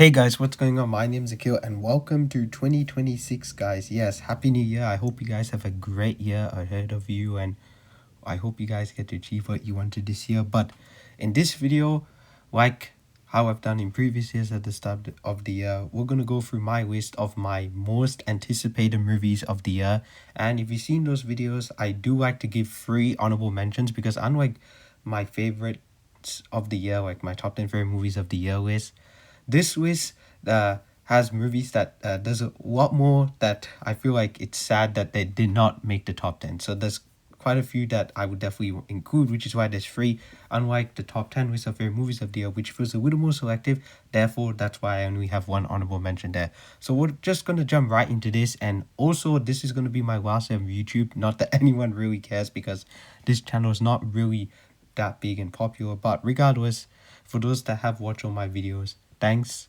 Hey guys, what's going on? My name's Akil and welcome to 2026, guys. Yes, happy new year. I hope you guys have a great year ahead of you and I hope you guys get to achieve what you wanted this year. But in this video, like how I've done in previous years at the start of the year, we're gonna go through my list of my most anticipated movies of the year. And if you've seen those videos, I do like to give 3 honorable mentions because unlike my favorites of the year, like my top 10 favorite movies of the year list, this list has movies that does a lot more that I feel like it's sad that they did not make the top 10. So there's quite a few that I would definitely include, which is why there's 3, unlike the top 10 list of favorite movies of the year, which feels a little more selective. Therefore, that's why I only have 1 honorable mention there. So we're just going to jump right into this. And also, this is going to be my last on YouTube. Not that anyone really cares because this channel is not really that big and popular. But regardless, for those that have watched all my videos, thanks,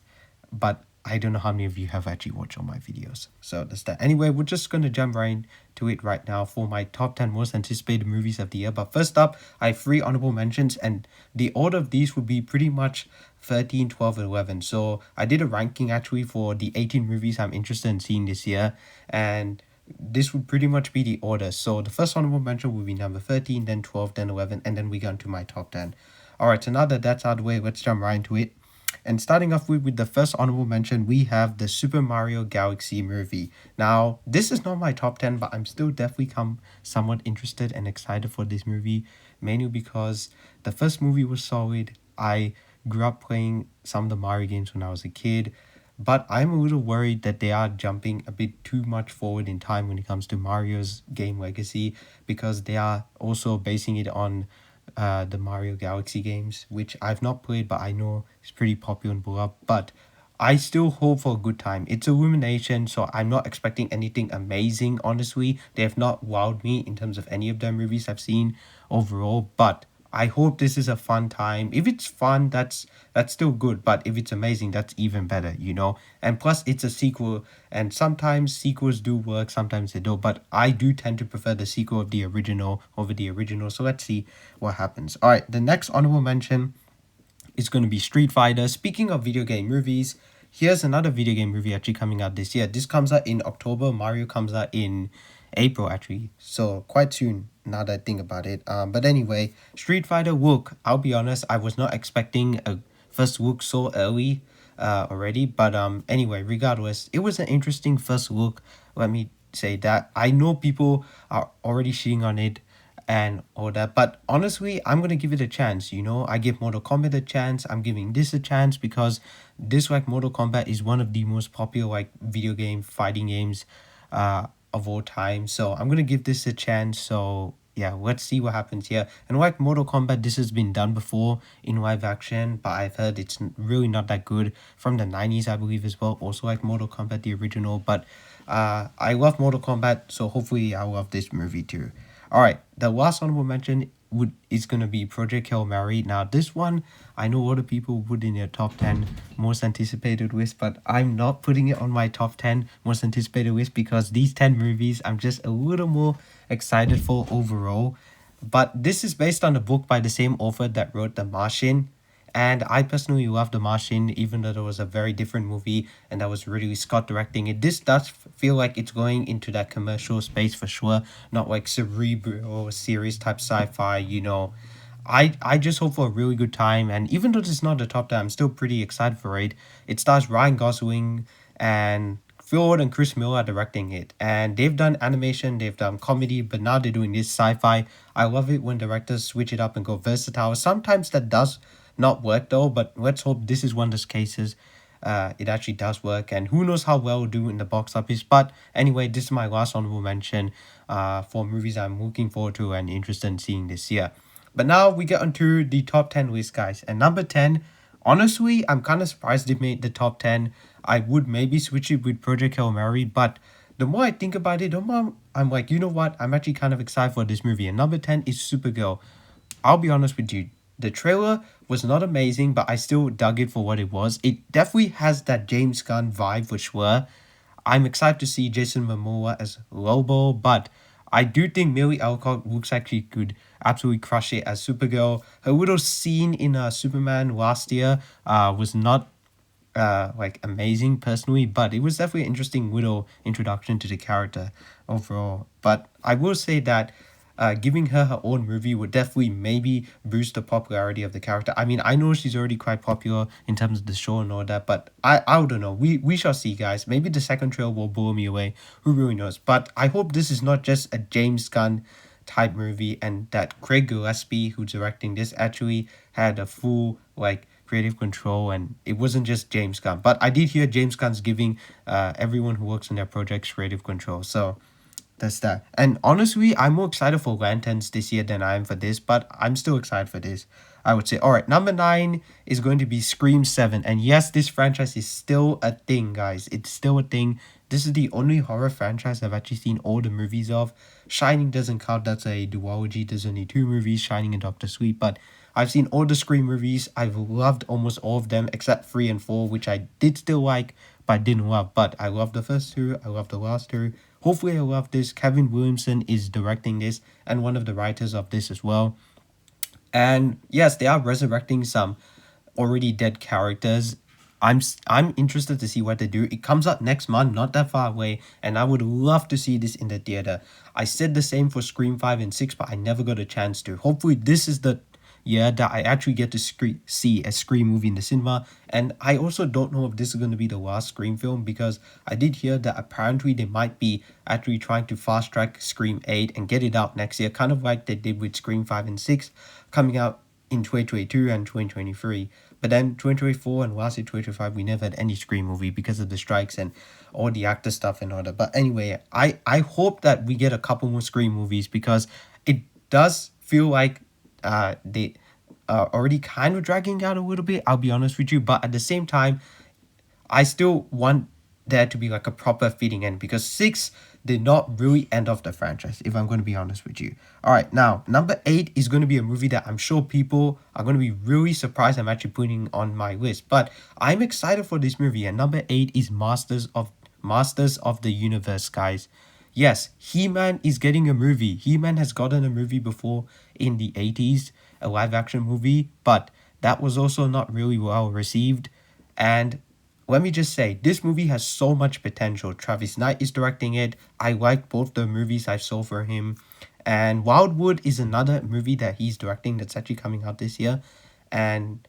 but I don't know how many of you have actually watched all my videos. So that's that. Anyway, we're just going to jump right into it right now for my top 10 most anticipated movies of the year. But first up, I have 3 honorable mentions, and the order of these would be pretty much 13, 12, and 11. So I did a ranking actually for the 18 movies I'm interested in seeing this year, and this would pretty much be the order. So the first honorable mention would be number 13, then 12, then 11, and then we go into my top 10. Alright, so now that that's out of the way, let's jump right into it. And starting off with the first honorable mention, we have the Super Mario Galaxy movie. Now, this is not my top 10, but I'm still definitely somewhat interested and excited for this movie, mainly because the first movie was solid. I grew up playing some of the Mario games when I was a kid, but I'm a little worried that they are jumping a bit too much forward in time when it comes to Mario's game legacy, because they are also basing it on the Mario Galaxy games, which I've not played, but I know it's pretty popular and beloved. But I still hope for a good time. It's Illumination, so I'm not expecting anything amazing, honestly. They have not wowed me in terms of any of their movies I've seen overall, but I hope this is a fun time. If it's fun, that's still good, but if it's amazing, that's even better, you know? And plus, it's a sequel, and sometimes sequels do work, sometimes they don't, but I do tend to prefer the sequel of the original over the original, so let's see what happens. All right, the next honorable mention is going to be Street Fighter. Speaking of video game movies, here's another video game movie actually coming out this year. This comes out in October. Mario comes out in April, actually. So quite soon, now that I think about it. But anyway, Street Fighter look, I'll be honest, I was not expecting a first look so early already. But anyway, regardless, it was an interesting first look. Let me say that. I know people are already shitting on it and all that, but honestly, I'm gonna give it a chance. You know, I give Mortal Kombat a chance. I'm giving this a chance because this, like, Mortal Kombat is one of the most popular like video game fighting games of all time. So I'm gonna give this a chance. So yeah, let's see what happens here. And like Mortal Kombat, this has been done before in live action, but I've heard it's really not that good, from the 90s, I believe, as well. Also like Mortal Kombat the original, but I love Mortal Kombat, so hopefully I love this movie too. All right, the last honorable mention is gonna be Project Hail Mary. Now this one, I know a lot of people put in their top 10 most anticipated list, but I'm not putting it on my top 10 most anticipated list because these 10 movies I'm just a little more excited for overall. But this is based on a book by the same author that wrote The Martian, and I personally love The Martian, even though it was a very different movie and that was Ridley Scott directing it. This does feel like it's going into that commercial space for sure, not like cerebral, serious type sci-fi, you know. I just hope for a really good time, and even though this is not the top 10, I'm still pretty excited for it. It stars Ryan Gosling and Phil Lord and Chris Miller are directing it, and they've done animation, they've done comedy, but now they're doing this sci-fi. I love it when directors switch it up and go versatile. Sometimes that does not work though, but let's hope this is one of those cases. It actually does work, and who knows how well it'll do in the box office. But anyway, this is my last honorable mention for movies I'm looking forward to and interested in seeing this year. But now we get onto the top 10 list, guys. And number 10, honestly, I'm kind of surprised they made the top 10. I would maybe switch it with Project Hail Mary, but the more I think about it, the more I'm like, you know what? I'm actually kind of excited for this movie. And number 10 is Supergirl. I'll be honest with you. The trailer was not amazing, but I still dug it for what it was. It definitely has that James Gunn vibe for sure. I'm excited to see Jason Momoa as Lobo, but I do think Millie Alcock looks actually could absolutely crush it as Supergirl. Her little scene in Superman last year was not like amazing personally, but it was definitely an interesting little introduction to the character overall. But I will say that giving her her own movie would definitely maybe boost the popularity of the character. I mean, I know she's already quite popular in terms of the show and all that, but I don't know. We shall see, guys. Maybe the second trailer will blow me away. Who really knows? But I hope this is not just a James Gunn type movie, and that Craig Gillespie, who's directing this, actually had a full like creative control, and it wasn't just James Gunn. But I did hear James Gunn's giving everyone who works on their projects creative control. So that's that. And honestly, I'm more excited for Lanterns this year than I am for this, but I'm still excited for this. I would say. All right, number 9 is going to be Scream 7. And yes, this franchise is still a thing, guys. It's still a thing. This is the only horror franchise I've actually seen all the movies of. Shining doesn't count. That's a duology. There's only 2 movies, Shining and Doctor Sleep. But I've seen all the Scream movies. I've loved almost all of them except 3 and 4, which I did still like, but I didn't love. But I love the first 2. I love the last 2. Hopefully I love this. Kevin Williamson is directing this and one of the writers of this as well. And yes, they are resurrecting some already dead characters. I'm interested to see what they do. It comes out next month, not that far away, and I would love to see this in the theater. I said the same for Scream 5 and 6, but I never got a chance to. Hopefully this is the year that I actually get to see a Scream movie in the cinema. And I also don't know if this is going to be the last Scream film, because I did hear that apparently they might be actually trying to fast track Scream 8 and get it out next year, kind of like they did with Scream 5 and 6 coming out in 2022 and 2023. But then 2024 and last year 2025, we never had any Scream movie because of the strikes and all the actor stuff and all that. But anyway, I hope that we get a couple more Scream movies, because it does feel like they are already kind of dragging out a little bit, I'll be honest with you. But at the same time, I still want there to be like a proper fitting end, because 6 did not really end off the franchise, if I'm going to be honest with you. All right, now number 8 is going to be a movie that I'm sure people are going to be really surprised I'm actually putting on my list, but I'm excited for this movie. And number 8 is Masters of the Universe, guys. Yes, He-Man is getting a movie. He-Man has gotten a movie before in the 80s, a live action movie, but that was also not really well received. And let me just say, this movie has so much potential. Travis Knight is directing it. I like both the movies I saw for him. And Wildwood is another movie that he's directing that's actually coming out this year. And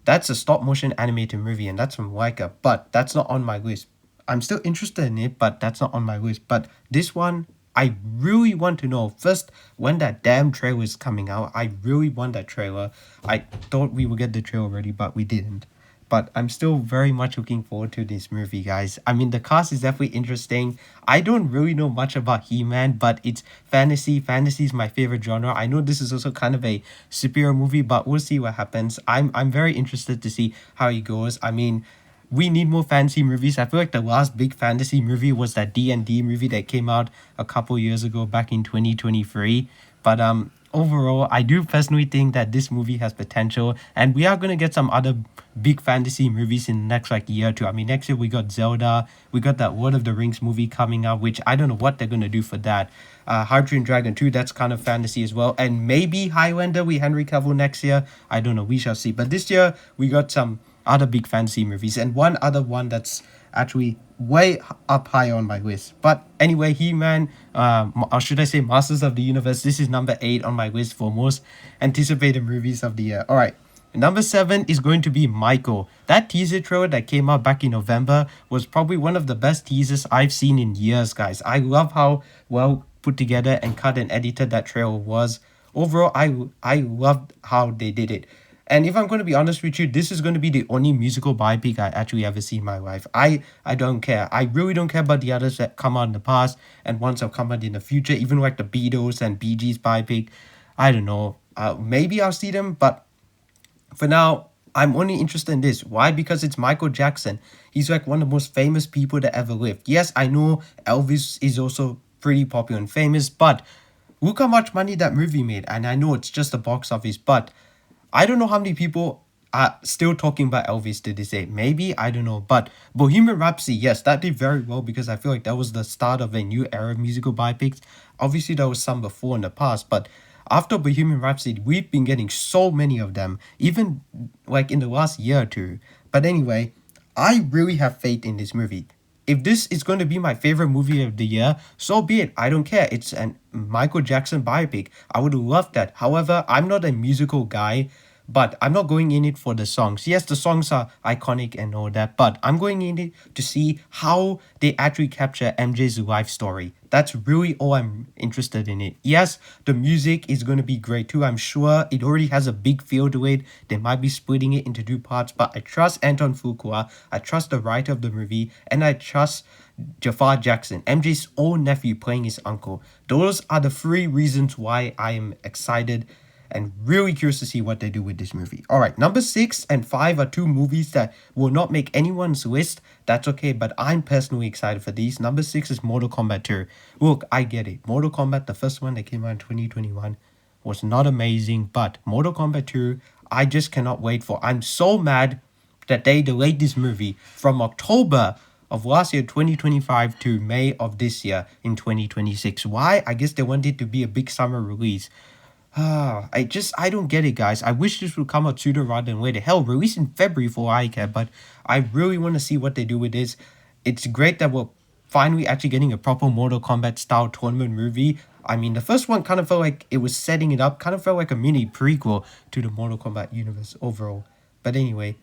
that's a stop motion animated movie, and that's from Laika, but that's not on my list. I'm still interested in it, but that's not on my list. But this one, I really want to know first when that damn trailer is coming out. I really want that trailer. I thought we would get the trailer already, but we didn't. But I'm still very much looking forward to this movie, guys. I mean, the cast is definitely interesting. I don't really know much about He-Man, but it's fantasy. Fantasy is my favorite genre. I know this is also kind of a superhero movie, but we'll see what happens. I'm very interested to see how it goes. I mean, we need more fantasy movies. I feel like the last big fantasy movie was that D&D movie that came out a couple years ago back in 2023. But overall, I do personally think that this movie has potential, and we are going to get some other big fantasy movies in the next like year or two. I mean, next year we got Zelda, we got that Lord of the Rings movie coming out, which I don't know what they're going to do for that. How to Train Dragon 2, that's kind of fantasy as well. And maybe Highlander with Henry Cavill next year. I don't know, we shall see. But this year, we got some other big fantasy movies, and one other one that's actually way up high on my list. But anyway, He-Man, or should I say Masters of the Universe, this is number 8 on my list for most anticipated movies of the year. All right, number 7 is going to be Michael. That teaser trailer that came out back in November was probably one of the best teasers I've seen in years, guys. I love how well put together and cut and edited that trailer was. Overall, I loved how they did it. And if I'm going to be honest with you, this is going to be the only musical biopic I actually ever see in my life. I don't care. I really don't care about the others that come out in the past and ones that come out in the future, even like the Beatles and Bee Gees biopic. I don't know. Maybe I'll see them, but for now, I'm only interested in this. Why? Because it's Michael Jackson. He's like one of the most famous people that ever lived. Yes, I know Elvis is also pretty popular and famous, but look how much money that movie made. And I know it's just a box office, but I don't know how many people are still talking about Elvis to this day. Maybe, I don't know. But Bohemian Rhapsody, yes, that did very well, because I feel like that was the start of a new era of musical biopics. Obviously, there was some before in the past, but after Bohemian Rhapsody, we've been getting so many of them, even like in the last year or two. But anyway, I really have faith in this movie. If this is going to be my favorite movie of the year, so be it. I don't care. It's an Michael Jackson biopic. I would love that. However, I'm not a musical guy, but I'm not going in it for the songs. Yes, the songs are iconic and all that, but I'm going in it to see how they actually capture MJ's life story. That's really all I'm interested in it. Yes, the music is going to be great too. I'm sure it already has a big feel to it. They might be splitting it into two parts, but I trust Anton Fuqua. I trust the writer of the movie, and I trust Jafar Jackson, MJ's own nephew playing his uncle. Those are the three reasons why I am excited and really curious to see what they do with this movie. All right, number 6 and 5 are two movies that will not make anyone's list. That's okay, but I'm personally excited for these. Number 6 is Mortal Kombat 2. Look, I get it. Mortal Kombat, the first one that came out in 2021, was not amazing, but Mortal Kombat 2, I just cannot wait for. I'm so mad that they delayed this movie from October of last year 2025 to May of this year in 2026. Why? I guess they wanted it to be a big summer release. I don't get it, guys. I wish this would come out sooner rather than later. Hell, release in February for all I care, but I really want to see what they do with this. It's great that we're finally actually getting a proper Mortal Kombat style tournament movie. I mean, the first one kind of felt like it was setting it up, kind of felt like a mini prequel to the Mortal Kombat universe overall. But anyway,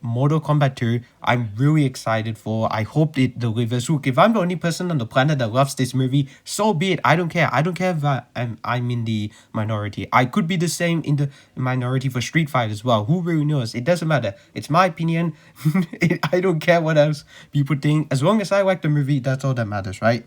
Mortal Kombat 2, I'm really excited for. I hope it delivers. Look, if I'm the only person on the planet that loves this movie, so be it. I don't care. I don't care if I'm in the minority. I could be the same in the minority for Street Fighter as well. Who really knows? It doesn't matter. It's my opinion. I don't care what else people think. As long as I like the movie, that's all that matters, right?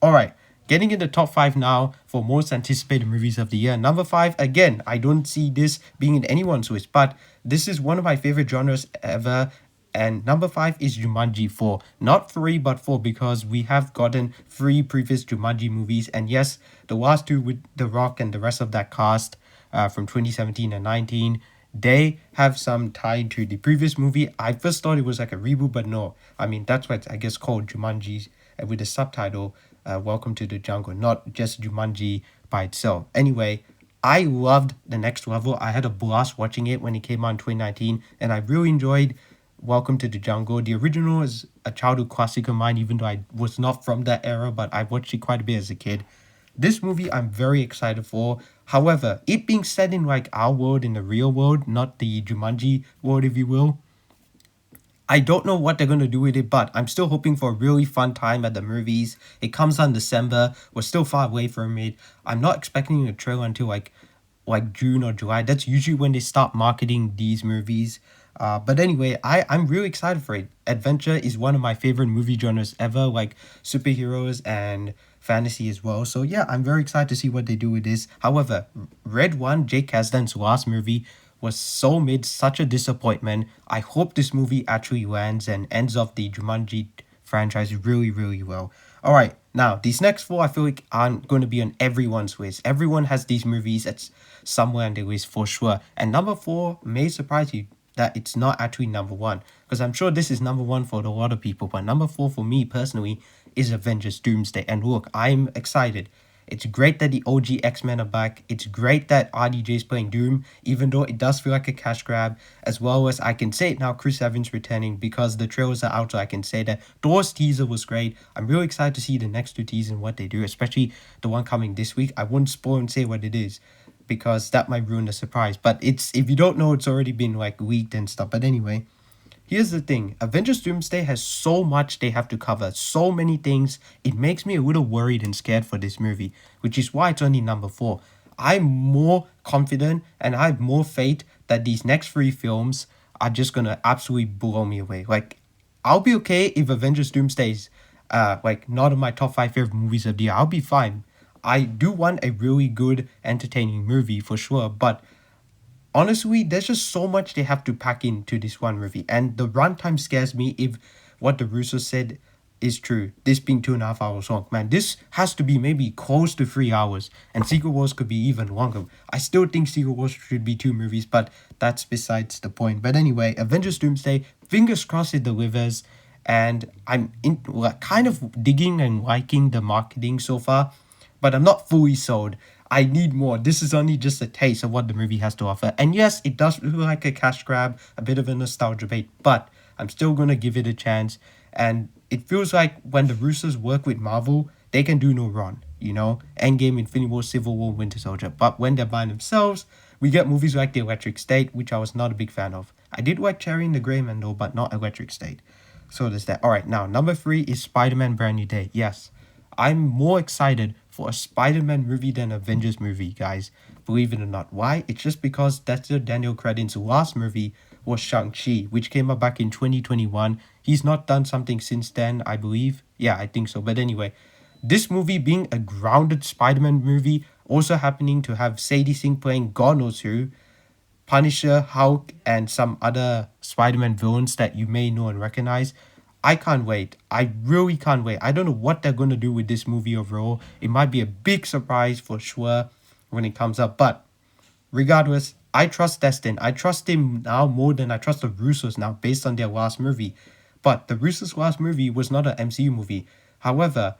All right. Getting in the top 5 now for most anticipated movies of the year. Number 5, again, I don't see this being in anyone's list, but this is one of my favorite genres ever. And number 5 is Jumanji 4. Not 3, but 4, because we have gotten 3 previous Jumanji movies. And yes, the last 2 with The Rock and the rest of that cast from 2017 and 19, they have some tie to the previous movie. I first thought it was like a reboot, but no. I mean, that's what I guess called Jumanji with the subtitle Welcome to the Jungle, not just Jumanji by itself. Anyway, I loved The Next Level. I had a blast watching it when it came out in 2019, and I really enjoyed Welcome to the Jungle. The original is a childhood classic of mine, even though I was not from that era, but I watched it quite a bit as a kid. This movie I'm very excited for. However, it being set in like our world, in the real world, not the Jumanji world, if you will, I don't know what they're going to do with it, but I'm still hoping for a really fun time at the movies. It comes out in December. We're still far away from it. I'm not expecting a trailer until like June or July. That's usually when they start marketing these movies. But anyway, I'm really excited for it. Adventure is one of my favorite movie genres ever, like superheroes and fantasy as well. So yeah, I'm very excited to see what they do with this. However, Red One, Jake Kasdan's last movie, was so made such a disappointment. I hope this movie actually lands and ends off the Jumanji franchise really, really well. All right, now these next 4 I feel like aren't going to be on everyone's list. Everyone has these movies that's somewhere on their list for sure. And number 4 may surprise you that it's not actually number 1, because I'm sure this is number 1 for a lot of people, but number 4 for me personally is Avengers Doomsday. And look, I'm excited. It's great that the OG X-Men are back. It's great that RDJ is playing Doom, even though it does feel like a cash grab. As well as I can say it now, Chris Evans returning, because the trailers are out, so I can say that Thor's teaser was great. I'm really excited to see the next 2 teasers and what they do, especially the one coming this week. I won't spoil and say what it is, because that might ruin the surprise. But it's, if you don't know, it's already been like leaked and stuff. But anyway, here's the thing. Avengers Doomsday has so much they have to cover, so many things. It makes me a little worried and scared for this movie, which is why it's only number 4. I'm more confident and I have more faith that these next 3 films are just gonna absolutely blow me away. Like, I'll be okay if Avengers Doomsday is like not in my top 5 favorite movies of the year. I'll be fine. I do want a really good, entertaining movie for sure, but honestly, there's just so much they have to pack into this one movie, and the runtime scares me if what the Russo said is true. This being 2.5 hours long, man, this has to be maybe close to 3 hours, and Secret Wars could be even longer. I still think Secret Wars should be 2 movies, but that's besides the point. But anyway, Avengers Doomsday, fingers crossed it delivers, and I'm kind of digging and liking the marketing so far, but I'm not fully sold. I need more. This is only just a taste of what the movie has to offer. And yes, it does look like a cash grab, a bit of a nostalgia bait, but I'm still gonna give it a chance. And it feels like when the Russos work with Marvel, they can do no wrong. You know, Endgame, Infinity War, Civil War, Winter Soldier. But when they're by themselves, we get movies like The Electric State, which I was not a big fan of. I did like Cherry and the Grey Man though, but not Electric State. So there's that. Alright, now number 3 is Spider-Man Brand New Day. Yes, I'm more excited for a Spider-Man movie than Avengers movie, guys. Believe it or not. Why? It's just because that's Daniel Cretton's last movie was Shang-Chi, which came out back in 2021. He's not done something since then, I believe. Yeah, I think so. But anyway, this movie being a grounded Spider-Man movie, also happening to have Sadie Sink playing God knows who, Punisher, Hulk, and some other Spider-Man villains that you may know and recognize. I can't wait. I really can't wait. I don't know what they're going to do with this movie overall. It might be a big surprise for sure when it comes up. But regardless, I trust Destin. I trust him now more than I trust the Russos now based on their last movie. But the Russos' last movie was not an MCU movie. However,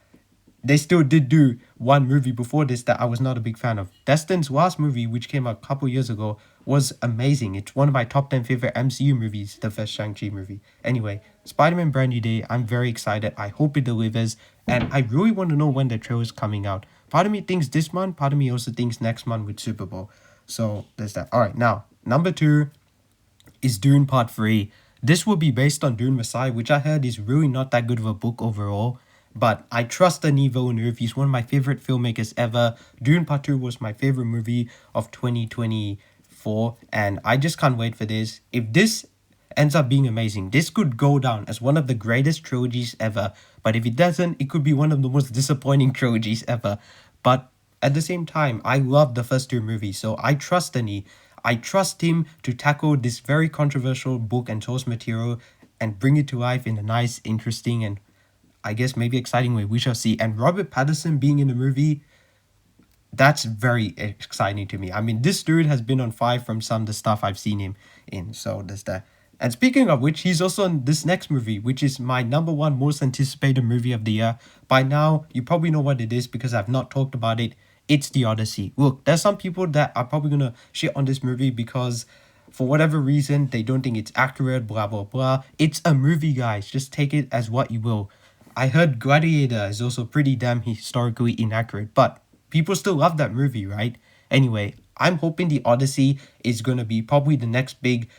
they still did do one movie before this that I was not a big fan of. Destin's last movie, which came out a couple years ago, was amazing. It's one of my top 10 favorite MCU movies, the first Shang-Chi movie. Anyway, Spider-Man Brand New Day, I'm very excited. I hope it delivers. And I really want to know when the trailer is coming out. Part of me thinks this month, part of me also thinks next month with Super Bowl. So there's that. Alright, now, number 2 is Dune Part 3. This will be based on Dune Messiah, which I heard is really not that good of a book overall. But I trust Denis Villeneuve. He's one of my favorite filmmakers ever. Dune Part 2 was my favorite movie of 2024. And I just can't wait for this. If this ends up being amazing, this could go down as one of the greatest trilogies ever. But if it doesn't, it could be one of the most disappointing trilogies ever. But at the same time, I love the first 2 movies. So I trust Denis. I trust him to tackle this very controversial book and source material and bring it to life in a nice, interesting, and I guess maybe exciting way. We shall see. And Robert Pattinson being in the movie, that's very exciting to me. I mean, this dude has been on fire from some of the stuff I've seen him in. So there's that. And speaking of which, he's also in this next movie, which is my number 1 most anticipated movie of the year. By now, you probably know what it is because I've not talked about it. It's The Odyssey. Look, there's some people that are probably going to shit on this movie because for whatever reason, they don't think it's accurate, blah, blah, blah. It's a movie, guys. Just take it as what you will. I heard Gladiator is also pretty damn historically inaccurate, but people still love that movie, right? Anyway, I'm hoping The Odyssey is going to be probably the next big,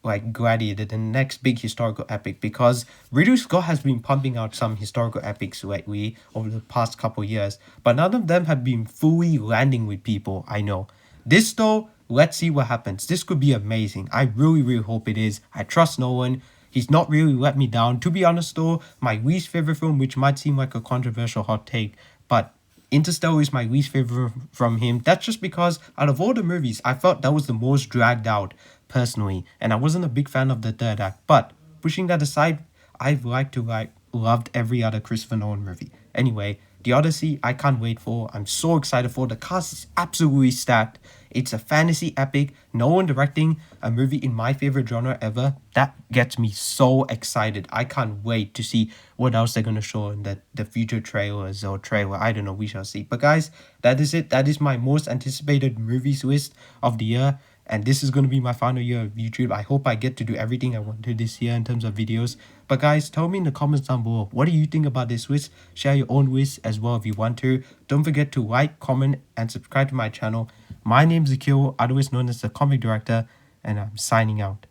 like, Gladiator, the next big historical epic, because Ridley Scott has been pumping out some historical epics lately over the past couple years, but none of them have been fully landing with people, I know. This though, let's see what happens. This could be amazing. I really, really hope it is. I trust Nolan. He's not really let me down. To be honest though, my least favorite film, which might seem like a controversial hot take, but Interstellar is my least favorite from him. That's just because out of all the movies, I felt that was the most dragged out, personally. And I wasn't a big fan of the third act. But pushing that aside, I've loved every other Christopher Nolan movie. Anyway, The Odyssey, I can't wait for. I'm so excited for. The cast is absolutely stacked. It's a fantasy epic. No one directing a movie in my favorite genre ever. That gets me so excited. I can't wait to see what else they're going to show in the future trailers or trailer. I don't know. We shall see. But guys, that is it. That is my most anticipated movies list of the year. And this is going to be my final year of YouTube. I hope I get to do everything I wanted this year in terms of videos. But guys, tell me in the comments down below, what do you think about this list? Share your own list as well if you want to. Don't forget to like, comment, and subscribe to my channel. My name is Akil, otherwise known as the Comic Director, and I'm signing out.